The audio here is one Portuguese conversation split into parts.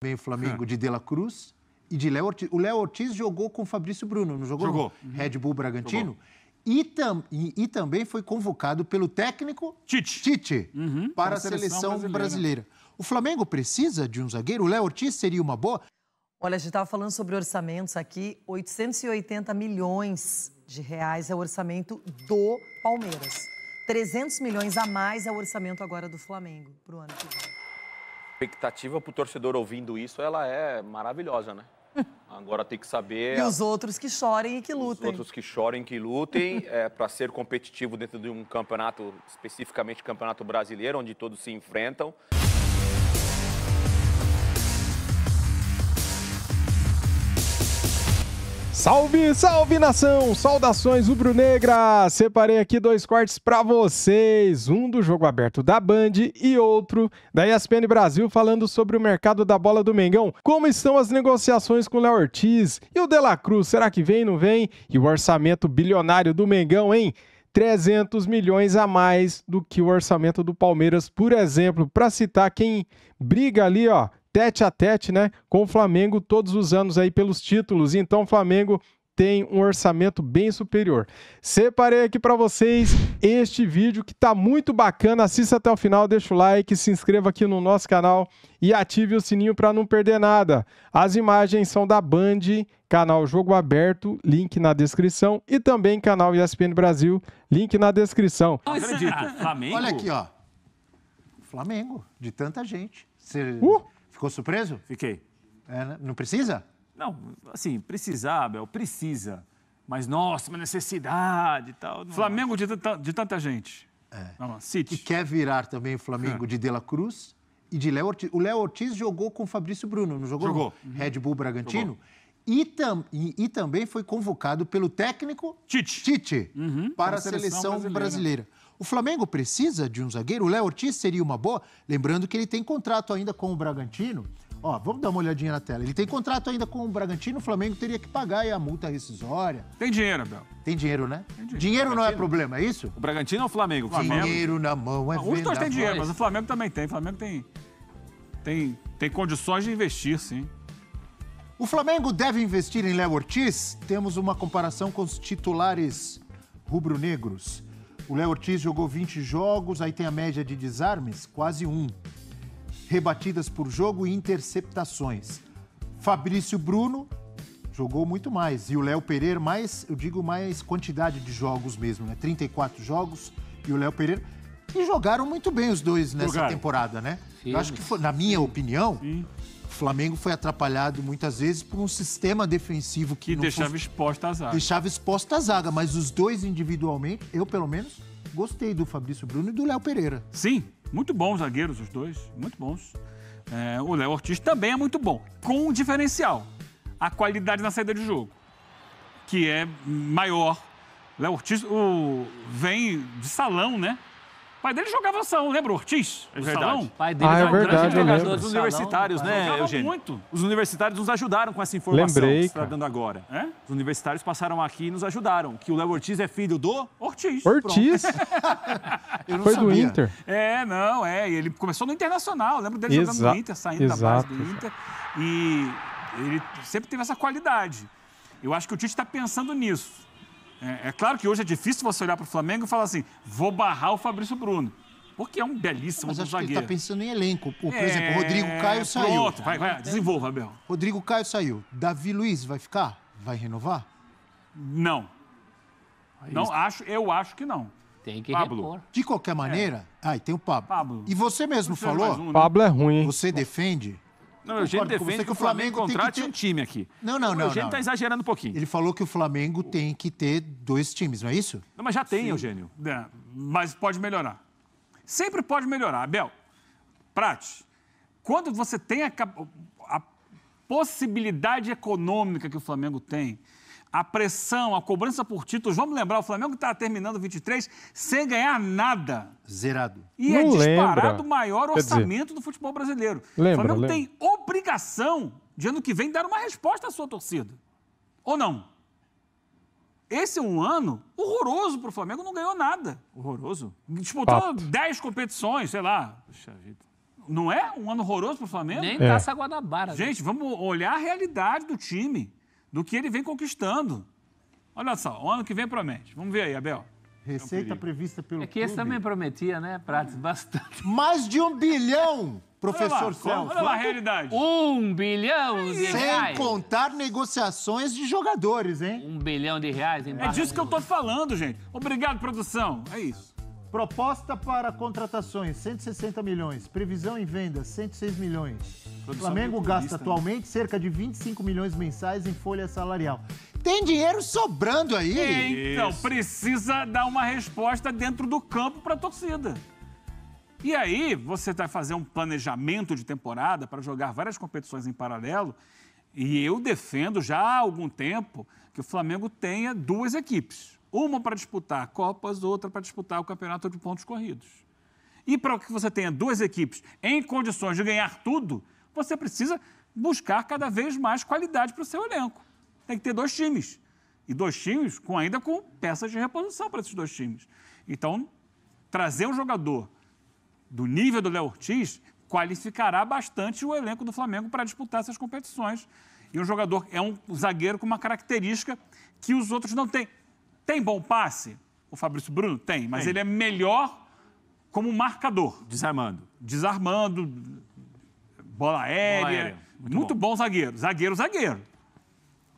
também o Flamengo de De La Cruz e de Léo Ortiz. O Léo Ortiz jogou com o Fabrício Bruno, não jogou? Jogou. Red Bull Bragantino. E também foi convocado pelo técnico Tite para a seleção brasileira. O Flamengo precisa de um zagueiro? O Léo Ortiz seria uma boa? Olha, a gente estava falando sobre orçamentos aqui. 880 milhões de reais é o orçamento do Palmeiras. 300 milhões a mais é o orçamento agora do Flamengo para o ano que vem. A expectativa para o torcedor ouvindo isso, ela é maravilhosa, né? Agora tem que saber... E os outros que chorem e que lutem. Os outros que chorem, que lutem, para ser competitivo dentro de um campeonato, especificamente campeonato brasileiro, onde todos se enfrentam. Salve, salve nação! Saudações rubro-negra! Separei aqui 2 cortes para vocês, um do Jogo Aberto da Band e outro da ESPN Brasil falando sobre o mercado da bola do Mengão. Como estão as negociações com o Léo Ortiz e o De La Cruz? Será que vem, não vem? E o orçamento bilionário do Mengão, hein? 300 milhões a mais do que o orçamento do Palmeiras, por exemplo, para citar quem briga ali, ó, tete a tete, né, com o Flamengo todos os anos aí pelos títulos. Então o Flamengo tem um orçamento bem superior. Separei aqui para vocês este vídeo que tá muito bacana. Assista até o final, deixa o like, se inscreva aqui no nosso canal e ative o sininho para não perder nada. As imagens são da Band, canal Jogo Aberto, link na descrição, e também canal ESPN Brasil, link na descrição. Não acredito. Flamengo? Olha aqui, ó. Flamengo, de tanta gente. Você ficou surpreso? Fiquei. Não precisa? Não, assim, precisar, Abel, precisa. Mas, nossa, uma necessidade e tal. Não. Flamengo de tanta gente. Vamos, City. E quer virar também o Flamengo de De La Cruz e de Léo Ortiz. O Léo Ortiz jogou com o Fabrício Bruno, não jogou? Jogou. Red Bull Bragantino. E também foi convocado pelo técnico Tite para a seleção brasileira. O Flamengo precisa de um zagueiro? O Léo Ortiz seria uma boa? Lembrando que ele tem contrato ainda com o Bragantino. Ó, vamos dar uma olhadinha na tela. Ele tem contrato ainda com o Bragantino, o Flamengo teria que pagar aí a multa rescisória. Tem dinheiro, Abel. Tem dinheiro, né? Dinheiro não é problema, é isso? O Bragantino ou o Flamengo? Dinheiro na mão é Os dois têm dinheiro, mas o Flamengo também tem. O Flamengo tem condições de investir, sim. O Flamengo deve investir em Léo Ortiz? Temos uma comparação com os titulares rubro-negros. O Léo Ortiz jogou 20 jogos, aí tem a média de desarmes, quase 1. Rebatidas por jogo e interceptações. Fabrício Bruno jogou muito mais. E o Léo Pereira, mais quantidade de jogos mesmo, né? 34 jogos. E o Léo Pereira, que jogaram muito bem os dois nessa temporada, né? Eu acho que, na minha opinião, o Flamengo foi atrapalhado muitas vezes por um sistema defensivo que deixava exposta a zaga. Deixava exposta a zaga, mas os dois individualmente, eu pelo menos, gostei do Fabrício Bruno e do Léo Pereira. Sim, muito bons zagueiros os dois, muito bons. O Léo Ortiz também é muito bom, com um diferencial, a qualidade na saída de jogo, que é maior. Léo Ortiz vem de salão, né? O pai dele jogava salão, lembra o Ortiz? É verdade. O pai dele é verdade, jogador dos universitários, né, Eugênio? Muito. Os universitários nos ajudaram com essa informação que você está dando agora. Os universitários passaram aqui e nos ajudaram, que o Léo Ortiz é filho do... Ortiz. Eu não Foi sabia. do Inter. E ele começou no Internacional, lembro dele jogando no Inter, saindo da base do Inter. E ele sempre teve essa qualidade. Eu acho que o Tite está pensando nisso. É claro que hoje é difícil você olhar para o Flamengo e falar assim, vou barrar o Fabrício Bruno. Porque é um belíssimo zagueiro. Mas acho zagueiro. que ele está pensando em elenco. Por exemplo, o Rodrigo Caio saiu. Pronto, vai, desenvolva, Abel. Rodrigo Caio saiu. Davi Luiz vai ficar? Vai renovar? Não. Eu acho que não. Tem que Pablo. repor. De qualquer maneira... e tem o Pablo. E você mesmo falou... Pablo é ruim, hein? Você defende... Não, o Eugênio defende que o Flamengo contrate um time aqui. Não. O Eugênio está exagerando um pouquinho. Ele falou que o Flamengo tem que ter 2 times, não é isso? Não, mas já tem, Eugênio. Mas pode melhorar. Sempre pode melhorar. Abel, Prati, quando você tem a possibilidade econômica que o Flamengo tem, a pressão, a cobrança por títulos, vamos lembrar, o Flamengo está terminando 23 sem ganhar nada. Zerado. E não é disparado lembra. o maior orçamento do futebol brasileiro. O Flamengo tem obrigação de ano que vem dar uma resposta à sua torcida. Ou não? Esse é um ano horroroso para o Flamengo, não ganhou nada. Horroroso? Disputou 10 competições, sei lá. Puxa vida. Não é um ano horroroso para o Flamengo? Nem Taça Guanabara. Gente, vamos olhar a realidade do time, do que ele vem conquistando. Olha só, o ano que vem promete. Vamos ver aí, Abel. Receita prevista pelo É que esse clube. também prometia, né, Prates? Bastante. Mais de 1 bilhão, professor Celso. Olha lá a realidade. 1 bilhão de Sem reais. contar negociações de jogadores, hein? 1 bilhão de reais. É disso que eu tô falando, gente. Obrigado, produção. É isso. Proposta para contratações, 160 milhões. Previsão em vendas, 106 milhões. O Flamengo gasta atualmente cerca de 25 milhões mensais em folha salarial. Tem dinheiro sobrando aí. Então, precisa dar uma resposta dentro do campo para a torcida. E aí, você vai fazer um planejamento de temporada para jogar várias competições em paralelo. E eu defendo já há algum tempo que o Flamengo tenha 2 equipes. Uma para disputar Copas, outra para disputar o campeonato de pontos corridos. E para que você tenha 2 equipes em condições de ganhar tudo, você precisa buscar cada vez mais qualidade para o seu elenco. Tem que ter 2 times. E 2 times ainda com peças de reposição para esses 2 times. Então, trazer um jogador do nível do Léo Ortiz qualificará bastante o elenco do Flamengo para disputar essas competições. E um jogador é um zagueiro com uma característica que os outros não têm. Tem bom passe? O Fabrício Bruno tem, mas ele é melhor como marcador. Desarmando, bola aérea. Muito bom zagueiro. Zagueiro.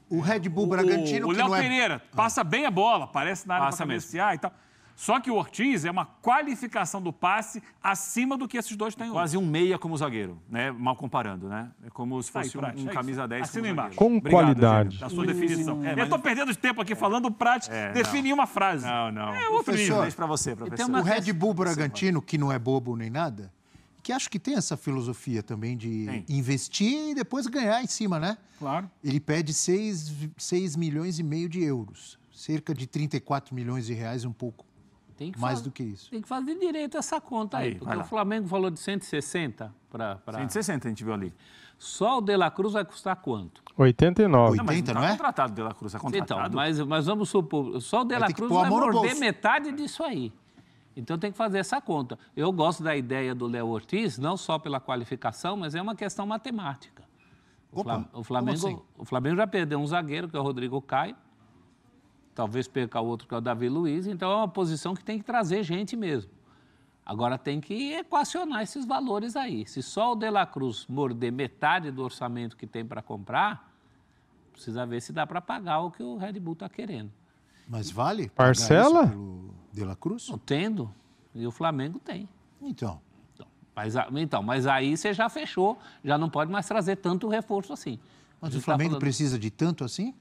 O Red Bull Bragantino, o que Léo não é... Pereira passa bem a bola, aparece na área para cabecear e tal. Só que o Ortiz é uma qualificação do passe acima do que esses 2 têm hoje. Quase um meia como zagueiro, né? Mal comparando, né? É como se fosse Prate, um camisa 10 Assina como embaixo. zagueiro. Com Obrigado, qualidade. Eugênio. Da sua definição. mas- Eu estou perdendo tempo aqui falando, o Prate define em uma frase. Não. É outro Professor, nível. Deixa pra você, professor. uma- O Red Bull Bragantino, que não é bobo nem nada, que acho que tem essa filosofia também de Tem. investir e depois ganhar em cima, né? Claro. Ele pede 6 milhões e meio de euros. Cerca de 34 milhões de reais, um pouco Tem que mais fazer- do que isso. Tem que fazer direito essa conta aí. Aí, Porque vai o lá. Flamengo falou de 160 para... 160 a gente viu ali. Só o De La Cruz vai custar quanto? 89. Não, mas 80, tá não é? contratado, De La Cruz, é contratado. Então, mas vamos supor, só o De Vai La ter que Cruz pôr a vai mão no morder bolso. metade disso aí. Então tem que fazer essa conta. Eu gosto da ideia do Léo Ortiz, não só pela qualificação, mas é uma questão matemática. Opa, O Flamengo, como assim? o Flamengo já perdeu um zagueiro, que é o Rodrigo Caio. Talvez perca outro, que é o Davi Luiz. Então é uma posição que tem que trazer gente mesmo. Agora tem que equacionar esses valores aí. Se só o De La Cruz morder metade do orçamento que tem para comprar, precisa ver se dá para pagar o que o Red Bull está querendo. Mas vale? Parcela? pagar isso pelo De La Cruz? Não tendo, e o Flamengo tem. Então, Mas aí você já fechou, já não pode mais trazer tanto reforço assim. mas A o gente Flamengo tá falando- precisa de tanto assim?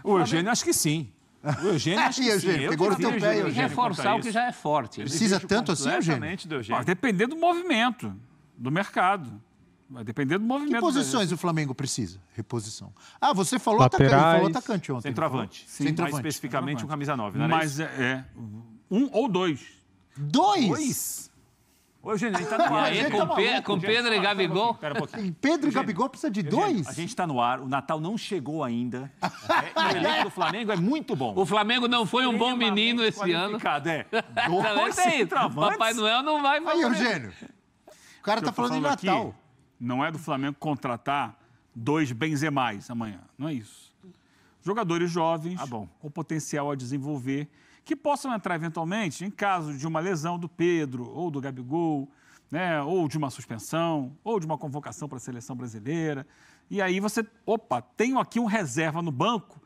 O Eugênio acho que sim. O Eugênio acho que sim. Eugênio, Eu pegou no divido teu o pé, Tem que Eugênio, reforçar o que já é forte. Precisa tanto assim, Eugênio? Completamente do Vai Eugênio. depender do movimento, do mercado. Vai depender do movimento. Que posições o Flamengo precisa? Reposição. Ah, você falou Laterais. atacante, falou atacante ontem. Centroavante. Sim, centroavante. Mais especificamente um camisa 9, não Mas era um ou dois. Dois? Ô, Eugênio, a gente tá no E ar. aí, gente tá maluco, com Pedro e Gabigol, Espera um pouquinho. Pedro e Gabigol precisa de dois? A gente tá no ar, o Natal não chegou ainda. E o elenco do Flamengo é muito bom. o Flamengo não foi um bom menino esse ano. Qualificado, é. Também tem isso. Papai Noel não vai Aí, fazer. Eugênio. O cara tá Eu tô falando em falando aqui, Natal. não é do Flamengo contratar 2 Benzemais amanhã. Não é isso. Jogadores jovens, bom. com potencial a desenvolver, que possam entrar eventualmente em caso de uma lesão do Pedro ou do Gabigol, né, ou de uma suspensão, ou de uma convocação para a seleção brasileira. E aí você, tenho aqui um reserva no banco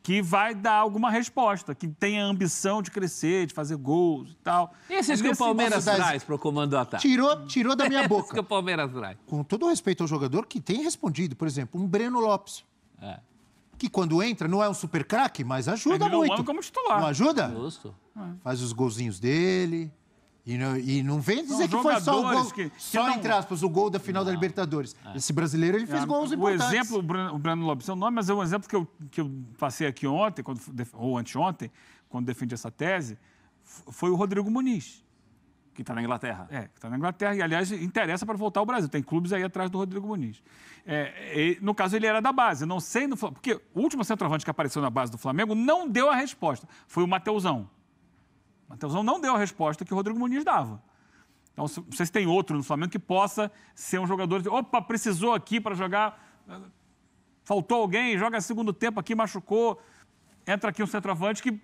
que vai dar alguma resposta, que tenha ambição de crescer, de fazer gols e tal. Esses que o Nesse- Palmeiras das- traz para o comando do ataque. Tirou da minha Esses que boca. o Palmeiras traz. Com todo o respeito ao jogador que tem respondido. Por exemplo, um Breno Lopes. É. Que quando entra não é um super craque, mas ajuda Terminou o muito. ano como titular. Não ajuda? Justo. Faz os golzinhos dele. E não vem dizer que foi só o jogadores gol, que só não- entre aspas, o gol da final da Libertadores. Esse brasileiro, ele fez gols O importantes. exemplo, o Breno Lopes, seu nome, mas é um exemplo que eu passei aqui ontem, ou anteontem, quando defendi essa tese, foi o Rodrigo Muniz. Que tá na Inglaterra. Que está na Inglaterra e, aliás, interessa para voltar ao Brasil. Tem clubes aí atrás do Rodrigo Muniz. No caso, ele era da base. Não sei, porque o último centroavante que apareceu na base do Flamengo não deu a resposta. Foi o Mateusão. O Mateusão não deu a resposta que o Rodrigo Muniz dava. Então, não sei se tem outro no Flamengo que possa ser um jogador... Opa, precisou aqui para jogar... Faltou alguém, joga segundo tempo aqui, machucou. Entra aqui um centroavante que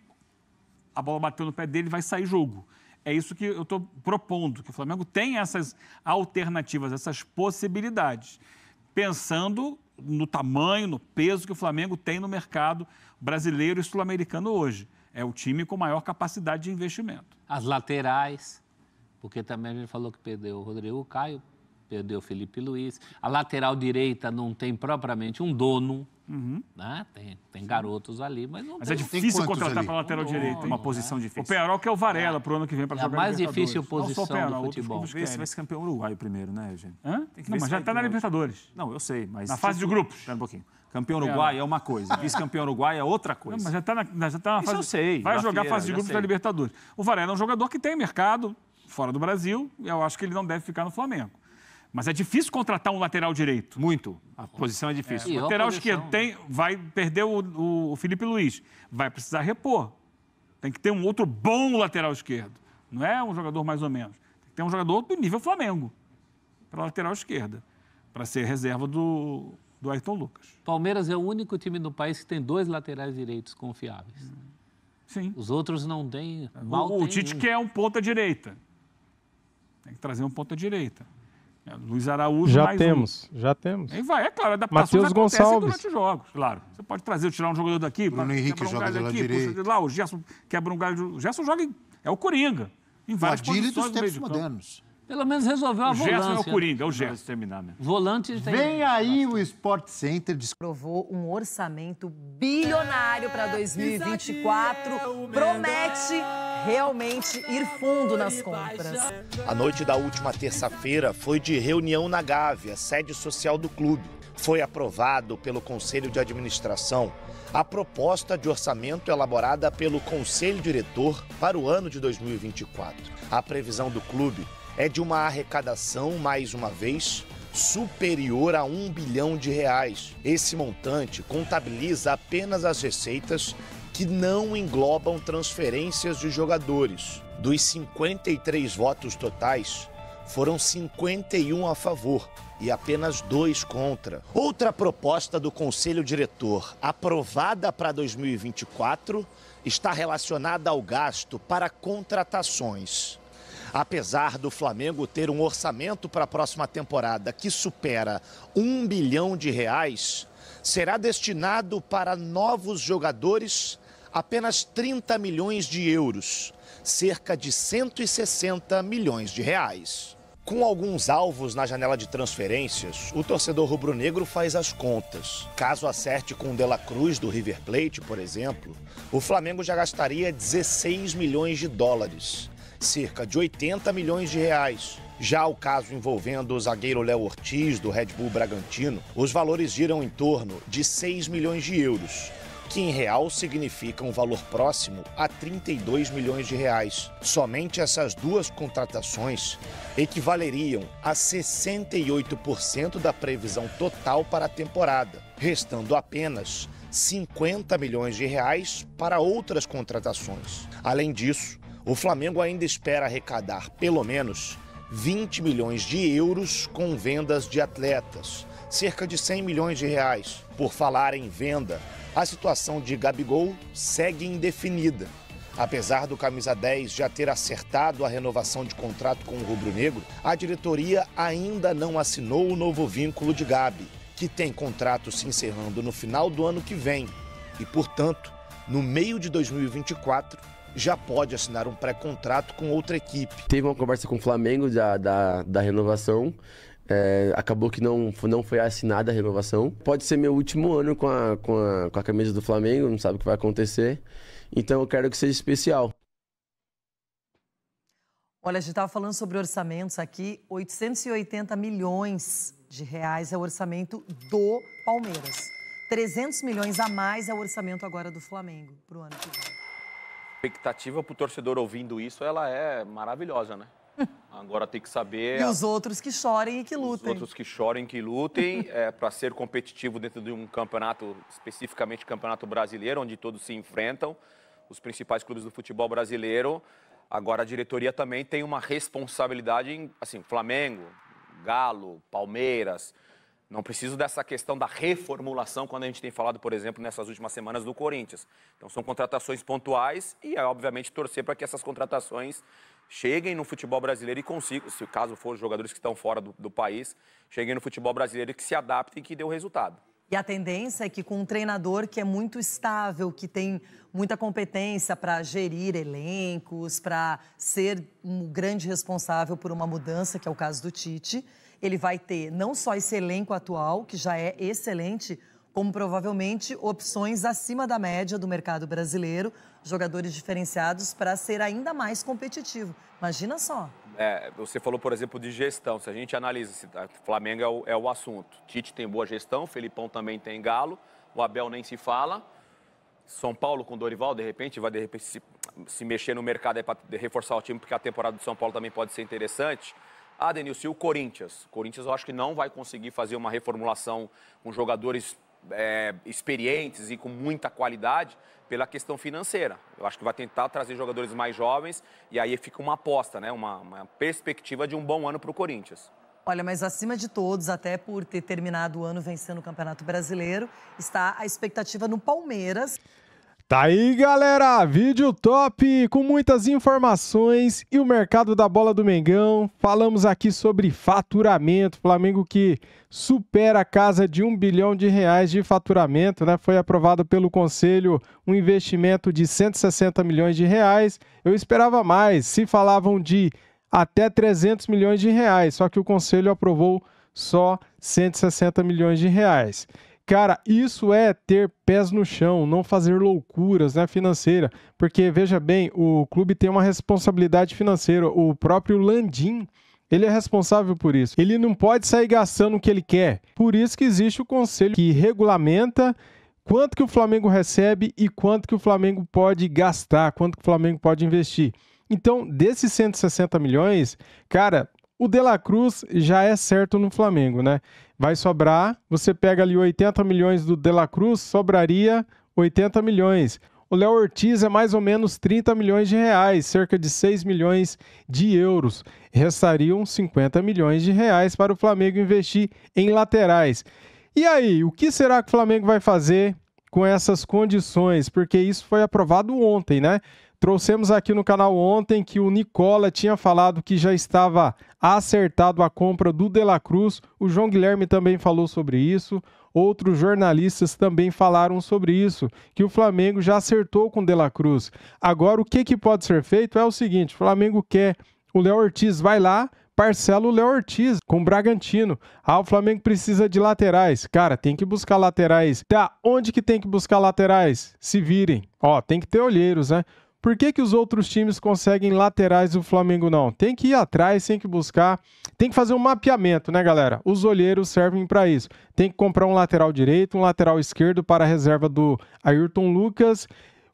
a bola bateu no pé dele e vai sair jogo. É isso que eu estou propondo, que o Flamengo tem essas alternativas, essas possibilidades, pensando no tamanho, no peso que o Flamengo tem no mercado brasileiro e sul-americano hoje. É o time com maior capacidade de investimento. As laterais, porque também a gente falou que perdeu o Rodrigo Caio, perdeu o Felipe Luiz. A lateral direita não tem propriamente um dono, né? Tem garotos ali, mas não Mas tem. é difícil contratar ali? para lateral direita, hein? Uma posição difícil. O Pearol que é o Varela para o ano que vem para É a jogar mais Libertadores. difícil posição Não só o Pearol, do outros futebol. clubes Vê se querem. vai ser campeão uruguaio primeiro, né, Eugênio? Hã? Tem que Não, ver mas se já vai está na ganhar. Libertadores. Não, eu sei, mas... Na fase de grupos. Espera um pouquinho. Campeão uruguai é uma coisa, vice-campeão uruguai é outra coisa. Não, mas já está na Isso fase... eu sei, Vai da jogar feira, fase de já grupos sei. da Libertadores. O Varela é um jogador que tem mercado fora do Brasil e eu acho que ele não deve ficar no Flamengo. Mas é difícil contratar um lateral direito. Muito. A posição é difícil. E O a lateral posição, esquerdo vai perder o Felipe Luiz. Vai precisar repor. Tem que ter um outro bom lateral esquerdo. Não é um jogador mais ou menos. Tem que ter um jogador do nível Flamengo para a lateral esquerda, para ser reserva do Ayrton Lucas. Palmeiras é o único time no país que tem 2 laterais direitos confiáveis. Sim. Os outros não têm. Mal O tem Tite um. quer um ponta-direita. Tem que trazer um ponta-direita. Luiz Araújo Já mais temos. Aí vai, é claro, adaptações Matheus acontecem Gonçalves. durante os jogos, claro. Você pode trazer, tirar um jogador daqui, Bruno Henrique quebra um joga galho do lado aqui, puxa direito. de lá, o Gerson quebra um galho. O Gerson joga, é o Coringa, em O várias Adílio posições dos do meio tempos de campo. modernos. Pelo menos resolveu a O Gerson é o volância. Coringa, é o Vamos Gerson. terminar mesmo. Volante tem. Vem aí o Sport Center. Aprovou um orçamento bilionário para 2024. Promete realmente ir fundo nas compras. A noite da última terça-feira foi de reunião na Gávea, sede social do clube. Foi aprovado pelo Conselho de Administração a proposta de orçamento elaborada pelo Conselho Diretor para o ano de 2024. A previsão do clube é de uma arrecadação, mais uma vez, superior a R$1 bilhão. Esse montante contabiliza apenas as receitas que não englobam transferências de jogadores. Dos 53 votos totais, foram 51 a favor e apenas 2 contra. Outra proposta do Conselho Diretor, aprovada para 2024, está relacionada ao gasto para contratações. Apesar do Flamengo ter um orçamento para a próxima temporada que supera R$1 bilhão, será destinado para novos jogadores apenas 30 milhões de euros, cerca de 160 milhões de reais. Com alguns alvos na janela de transferências, o torcedor rubro-negro faz as contas. Caso acerte com o De La Cruz do River Plate, por exemplo, o Flamengo já gastaria 16 milhões de dólares, cerca de 80 milhões de reais. Já o caso envolvendo o zagueiro Léo Ortiz, do Red Bull Bragantino, os valores giram em torno de 6 milhões de euros, que em real significa um valor próximo a 32 milhões de reais. Somente essas duas contratações equivaleriam a 68% da previsão total para a temporada, restando apenas 50 milhões de reais para outras contratações. Além disso, o Flamengo ainda espera arrecadar pelo menos 20 milhões de euros com vendas de atletas, cerca de 100 milhões de reais. Por falar em venda, a situação de Gabigol segue indefinida. Apesar do camisa 10 já ter acertado a renovação de contrato com o rubro-negro, a diretoria ainda não assinou o novo vínculo de Gabi, que tem contrato se encerrando no final do ano que vem e, portanto, no meio de 2024, já pode assinar um pré-contrato com outra equipe. Teve uma conversa com o Flamengo da renovação. Acabou que não foi assinada a renovação. Pode ser meu último ano com a camisa do Flamengo, não sabe o que vai acontecer. Então eu quero que seja especial. Olha, a gente estava falando sobre orçamentos aqui. 880 milhões de reais é o orçamento do Palmeiras. 300 milhões a mais é o orçamento agora do Flamengo para o ano que vem. A expectativa para o torcedor ouvindo isso, ela é maravilhosa, né? Agora tem que saber... E os outros que chorem e que lutem. Os outros que chorem, que lutem, para ser competitivo dentro de um campeonato, especificamente campeonato brasileiro, onde todos se enfrentam, os principais clubes do futebol brasileiro. Agora, a diretoria também tem uma responsabilidade em, assim, Flamengo, Galo, Palmeiras. Não preciso dessa questão da reformulação quando a gente tem falado, por exemplo, nessas últimas semanas do Corinthians. Então, são contratações pontuais e, obviamente, torcer para que essas contratações cheguem no futebol brasileiro e consigam, se o caso for jogadores que estão fora do país, cheguem no futebol brasileiro e que se adaptem e que dê o resultado. E a tendência é que com um treinador que é muito estável, que tem muita competência para gerir elencos, para ser um grande responsável por uma mudança, que é o caso do Tite, ele vai ter não só esse elenco atual, que já é excelente, como provavelmente opções acima da média do mercado brasileiro, jogadores diferenciados para ser ainda mais competitivo. Imagina só. Você falou, por exemplo, de gestão. Se a gente analisa, o Flamengo é o assunto. Tite tem boa gestão, Felipão também tem Galo, o Abel nem se fala. São Paulo com Dorival, de repente, vai se mexer no mercado para reforçar o time, porque a temporada do São Paulo também pode ser interessante. Denilson, o Corinthians. O Corinthians eu acho que não vai conseguir fazer uma reformulação com jogadores experientes e com muita qualidade pela questão financeira. Eu acho que vai tentar trazer jogadores mais jovens e aí fica uma aposta, né? Uma perspectiva de um bom ano para o Corinthians. Olha, mas acima de todos, até por ter terminado o ano vencendo o Campeonato Brasileiro, está a expectativa no Palmeiras. Tá aí, galera, vídeo top com muitas informações e o mercado da bola do Mengão. Falamos aqui sobre faturamento, Flamengo que supera a casa de R$1 bilhão de faturamento, né? Foi aprovado pelo Conselho um investimento de R$160 milhões. Eu esperava mais, se falavam de até R$300 milhões, só que o Conselho aprovou só R$160 milhões. Cara, isso é ter pés no chão, não fazer loucuras, né, financeira. Porque, veja bem, o clube tem uma responsabilidade financeira. O próprio Landim, ele é responsável por isso. Ele não pode sair gastando o que ele quer. Por isso que existe o conselho que regulamenta quanto que o Flamengo recebe e quanto que o Flamengo pode gastar, quanto que o Flamengo pode investir. Então, desses 160 milhões, cara, o De La Cruz já é certo no Flamengo, né? Vai sobrar, você pega ali 80 milhões do De La Cruz, sobraria 80 milhões. O Léo Ortiz é mais ou menos 30 milhões de reais, cerca de 6 milhões de euros. Restariam 50 milhões de reais para o Flamengo investir em laterais. E aí, o que será que o Flamengo vai fazer com essas condições? Porque isso foi aprovado ontem, né? Trouxemos aqui no canal ontem que o Nicola tinha falado que já estava acertado a compra do De La Cruz. O João Guilherme também falou sobre isso. Outros jornalistas também falaram sobre isso, que o Flamengo já acertou com o De La Cruz. Agora, o que pode ser feito é o seguinte: o Flamengo quer o Léo Ortiz, vai lá, parcela o Léo Ortiz com o Bragantino. O Flamengo precisa de laterais. Cara, tem que buscar laterais. Tá, onde que tem que buscar laterais? Se virem. Tem que ter olheiros, né? Por que os outros times conseguem laterais e o Flamengo não? Tem que ir atrás, tem que buscar, tem que fazer um mapeamento, né, galera? Os olheiros servem para isso. Tem que comprar um lateral direito, um lateral esquerdo para a reserva do Ayrton Lucas.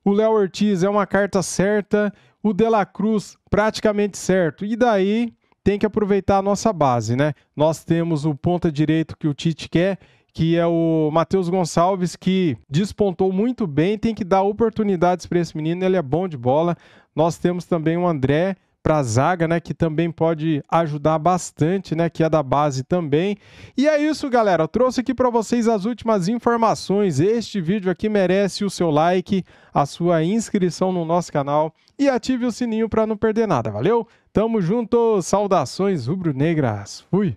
O Léo Ortiz é uma carta certa, o De La Cruz praticamente certo. E daí tem que aproveitar a nossa base, né? Nós temos o ponta direito que o Tite quer, que é o Matheus Gonçalves, que despontou muito bem, tem que dar oportunidades para esse menino, ele é bom de bola. Nós temos também o André para a zaga, né, que também pode ajudar bastante, né, que é da base também. E é isso, galera, eu trouxe aqui para vocês as últimas informações. Este vídeo aqui merece o seu like, a sua inscrição no nosso canal e ative o sininho para não perder nada, valeu? Tamo junto, saudações rubro-negras, fui!